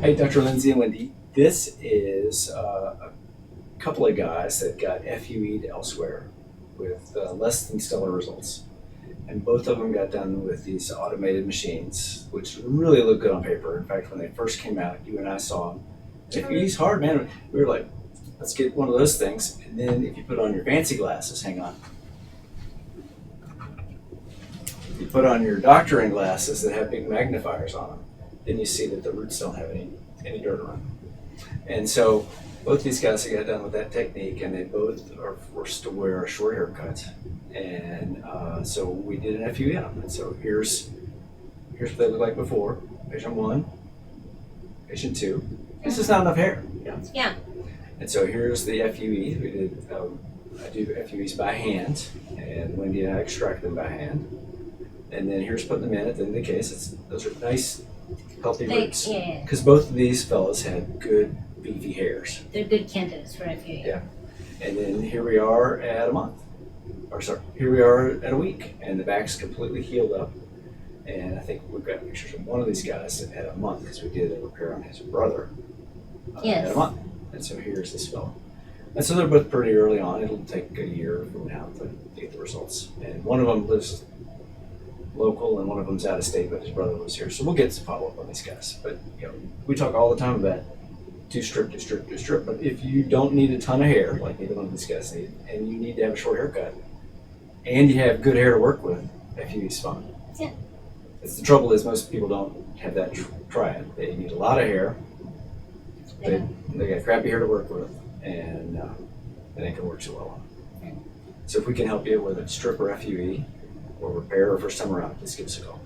Hey, Dr. Lindsey and Wendy. This is a couple of guys that got FUE'd elsewhere with less than stellar results. And both of them got done with these automated machines, which really look good on paper. In fact, when they first came out, you and I saw them. FUE's hard, man. We were like, let's get one of those things. And then if you put on your fancy glasses, hang on. If you put on your doctoring glasses that have big magnifiers on them, then you see that the roots don't have any dirt around them. And so both these guys got done with that technique, and they both are forced to wear a short haircut. And so we did an FUE on them. And so here's what they look like before. Patient 1, patient 2. This is not enough hair. Yeah. And so here's the FUE. We did. I do FUEs by hand, and Wendy and I extract them by hand. And then here's putting them in at the end of the case. Those are nice, healthy roots. Yeah. Because both of these fellas had good, beefy hairs. They're good candidates for FUE. Yeah. And then here we are at a month. Here we are at a week, and the back's completely healed up. And I think we've got pictures of one of these guys that had a month, because we did a repair on his brother at a month. And so here's this fellow. And so they're both pretty early on. It'll take a year from now to get the results. And one of them lives local, and one of them's out of state, but his brother was here. So we'll get some follow up on these guys. But we talk all the time about do strip. But if you don't need a ton of hair, like neither one of these guys need, and you need to have a short haircut, and you have good hair to work with, FUE is fine. Yeah. The trouble is most people don't have that triad. They need a lot of hair. They got crappy hair to work with, and it ain't gonna work so well. So if we can help you with a strip or FUE or repair or first time around, please give us a call.